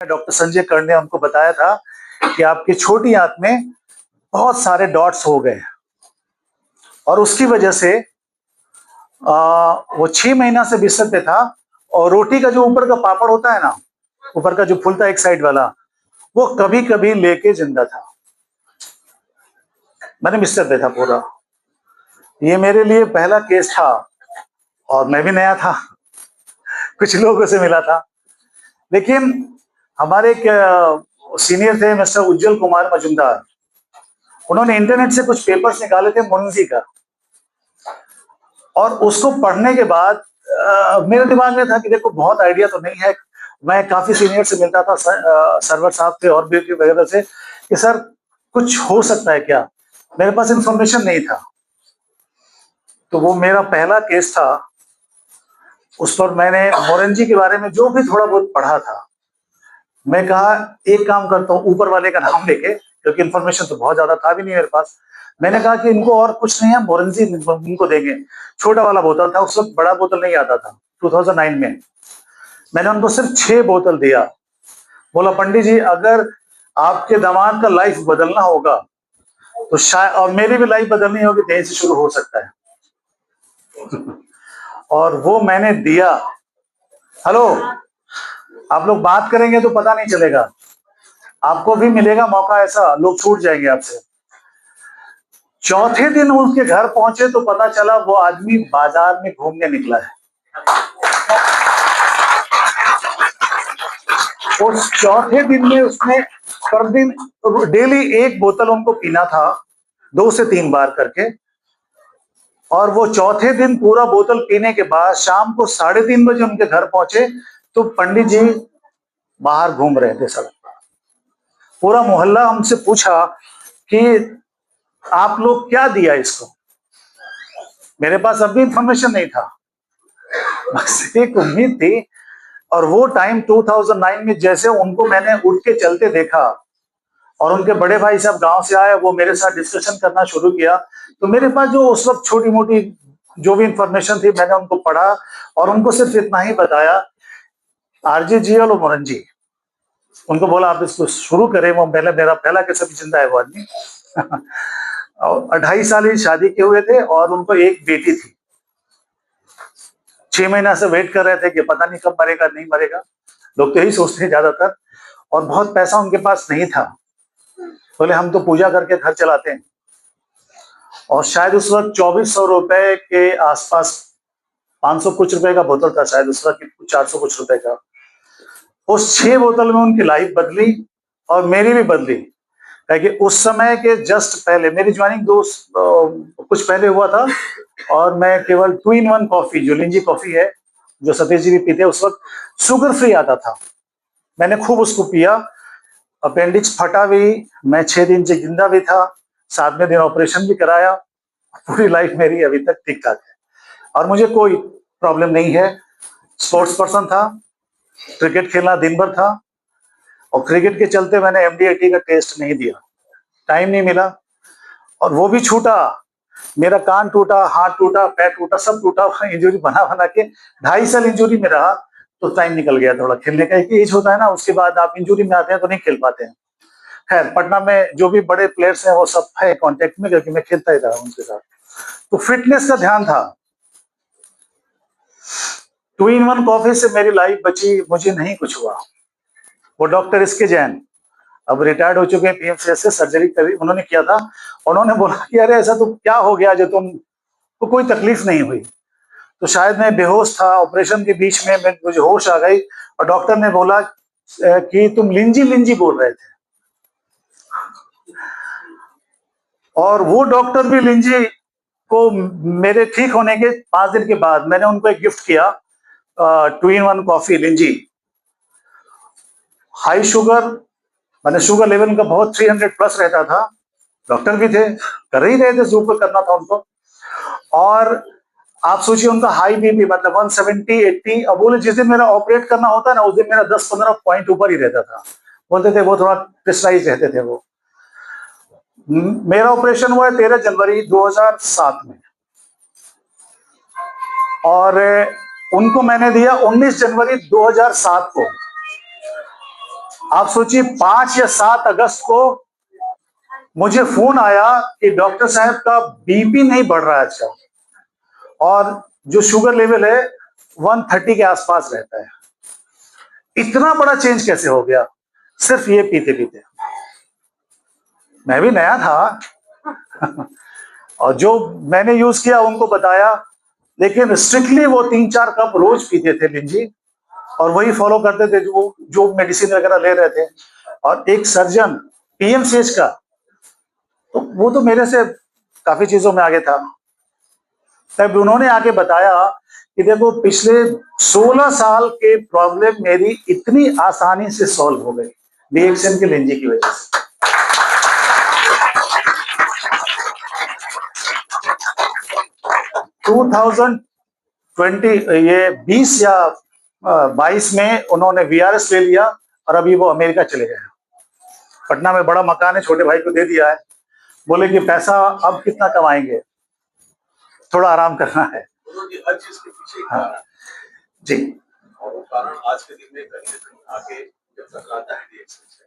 Doctor Sanjay कर्ण ने हमको बताया था कि आपकी छोटी आंत में बहुत सारे डॉट्स हो गए और उसकी वजह से वो 6 महीना से बिस्तर पे था और रोटी का जो ऊपर का पापड़ होता है ना, ऊपर का जो फूलता है एक साइड वाला, वो कभी कभी लेके जिंदा था। मैंने बिस्तर पे था पूरा। ये मेरे लिए पहला केस था और मैं भी नया था, कुछ लोगों से मिला था। लेकिन हमारे एक सीनियर थे मिस्टर उज्जवल कुमार मजुमदार, उन्होंने इंटरनेट से कुछ पेपर्स निकाले थे मोरेंजी का, और उसको पढ़ने के बाद मेरे दिमाग में था कि देखो बहुत आइडिया तो नहीं है। मैं काफी सीनियर से मिलता था, सरवर साहब थे और भी वगैरह से, कि सर कुछ हो सकता है क्या। मेरे पास इंफॉर्मेशन नहीं था। तो वो मेरा पहला केस था। उस पर मैंने मोरेंजी के बारे में जो भी थोड़ा बहुत पढ़ा था, मैं कहा एक काम करता हूँ, ऊपर वाले का नाम लेके, क्योंकि इन्फॉर्मेशन तो बहुत ज्यादा था भी नहीं मेरे पास। मैंने कहा कि इनको और कुछ नहीं है, मोरेंजी इनको देंगे। छोटा वाला बोतल था, उस वक्त बड़ा बोतल नहीं आता था 2009 में। मैंने उनको सिर्फ 6 बोतल दिया। बोला पंडित जी अगर आपके दामाद का लाइफ बदलना होगा तो शायद, और मेरी भी लाइफ बदलनी होगी, तो यहीं से शुरू हो सकता है। और वो मैंने दिया। हेलो, आप लोग बात करेंगे तो पता नहीं चलेगा, आपको भी मिलेगा मौका, ऐसा लोग छूट जाएंगे आपसे। चौथे दिन उसके घर पहुंचे तो पता चला वो आदमी बाजार में घूमने निकला है। उस चौथे दिन में उसने पर दिन डेली 1 बोतल उनको पीना था, 2 से 3 बार करके। और वो चौथे दिन पूरा बोतल पीने के बाद शाम को 3:30 बजे उनके घर पहुंचे तो पंडित जी बाहर घूम रहे थे सड़क पर। पूरा मोहल्ला हमसे पूछा कि आप लोग क्या दिया इसको। मेरे पास अभी इंफॉर्मेशन नहीं था, बस एक उम्मीद थी। और वो टाइम 2009 में जैसे उनको मैंने उठ के चलते देखा और उनके बड़े भाई साहब गांव से आए, वो मेरे साथ डिस्कशन करना शुरू किया, तो मेरे पास जो उस वक्त छोटी मोटी जो भी इंफॉर्मेशन थी मैंने उनको पढ़ा और उनको सिर्फ इतना ही बताया, RGGL और मोरेंजी। उनको बोला आप इसको शुरू करें। वो पहले मेरा पहला कैसे भी जिंदा है वो आदमी। और 28 साल की शादी के हुए थे और उनको एक बेटी थी। 6 महीना से वेट कर रहे थे कि पता नहीं कब मरेगा नहीं मरेगा, लोग तो यही सोचते हैं ज्यादातर। और बहुत पैसा उनके पास नहीं था, बोले हम तो पूजा करके घर चलाते हैं। और शायद उस वक्त 2400 रुपए के आसपास, 500 कुछ रुपए का बोतल था शायद उस वक्त, 400 कुछ रुपए का। उस 6 बोतल में उनकी लाइफ बदली और मेरी भी बदली। क्योंकि उस समय के जस्ट पहले मेरी ज्वाइनिंग कुछ पहले हुआ था और मैं केवल 2-in-1 कॉफी, जो लिंजी कॉफी है, जो सतीश जी भी पीते, उस वक्त शुगर फ्री आता था, मैंने खूब उसको पिया। अपेंडिक्स फटा भी, मैं 6 दिन से जिंदा भी था, 7वें दिन ऑपरेशन भी कराया। पूरी लाइफ मेरी अभी तक ठीक ठाक है और मुझे कोई प्रॉब्लम नहीं है। स्पोर्ट्स पर्सन था, क्रिकेट खेलना दिन भर था और क्रिकेट के चलते मैंने MD-80 का टेस्ट नहीं दिया, टाइम नहीं मिला और वो भी छूटा। मेरा कान टूटा, हाथ टूटा, पैर टूटा, सब टूटा, इंजरी बना बना के 2.5 साल इंजरी में रहा। तो टाइम निकल गया थोड़ा खेलने का, एक एज होता है ना, उसके बाद आप इंजरी में आते हैं तो नहीं खेल पाते हैं। खैर पटना में जो भी बड़े प्लेयर्स हैं वो सब है कांटेक्ट में, क्योंकि मैं खेलता ही रहा उनके साथ। तो फिटनेस का ध्यान था। 2-in-1 कॉफी से मेरी लाइफ बची, मुझे नहीं कुछ हुआ। वो डॉक्टर इसके जैन अब रिटायर्ड हो चुके हैं, PMCS से सर्जरी करी उन्होंने किया था। उन्होंने बोला कि अरे ऐसा तो क्या हो गया जो तुम, तो कोई तकलीफ नहीं हुई। तो शायद मैं बेहोश था, ऑपरेशन के बीच में मुझे होश आ गई और डॉक्टर ने बोला कि तुम लिंजी लिंजी बोल रहे थे। और वो डॉक्टर भी लिंजी को मेरे ठीक होने के 5 दिन के बाद मैंने उनको एक गिफ्ट किया, 2-in-1 कॉफी लिंजी। हाई शुगर, मैंने शुगर लेवल उनका बहुत 300 प्लस रहता था, डॉक्टर भी थे, कर ही रहे थे जो कुछ करना था उनको। और आप सोचिए उनका हाई बीपी मतलब 170-80, अब बोले जिस दिन मेरा ऑपरेट करना होता है ना उस दिन मेरा 10-15 पॉइंट ऊपर ही रहता था। बोलते थे वो थोड़ा प्रिसाइज रहते थे वो। मेरा ऑपरेशन हुआ है 13 जनवरी 2007 में और उनको मैंने दिया 19 जनवरी 2007 को। आप सोचिए 5 या 7 अगस्त को मुझे फोन आया कि डॉक्टर साहब का बीपी नहीं बढ़ रहा है अच्छा, और जो शुगर लेवल है 130 के आसपास रहता है। इतना बड़ा चेंज कैसे हो गया सिर्फ ये पीते पीते। मैं भी नया था और जो मैंने यूज किया उनको बताया, लेकिन स्ट्रिक्टली वो 3-4 कप रोज पीते थे लिंजी, और वही फॉलो करते थे जो मेडिसिन वगैरह ले रहे थे। और एक सर्जन पीएमसीएच का, तो वो तो मेरे से काफी चीजों में आगे था, तब उन्होंने आके बताया कि देखो पिछले 16 साल के प्रॉब्लम मेरी इतनी आसानी से सॉल्व हो गई रिएक्शन के लिंजी की वजह से। ये 20 या 22 में उन्होंने वीआरएस ले लिया और अभी वो अमेरिका चले गए। पटना में बड़ा मकान है, छोटे भाई को दे दिया है, बोले कि पैसा अब कितना कमाएंगे, थोड़ा आराम करना है। हर चीज के पीछे एक हाँ कारण जी। और वो कारण आज के दिन में कहीं ना कहीं आगे जब टकराता है रिएक्शन से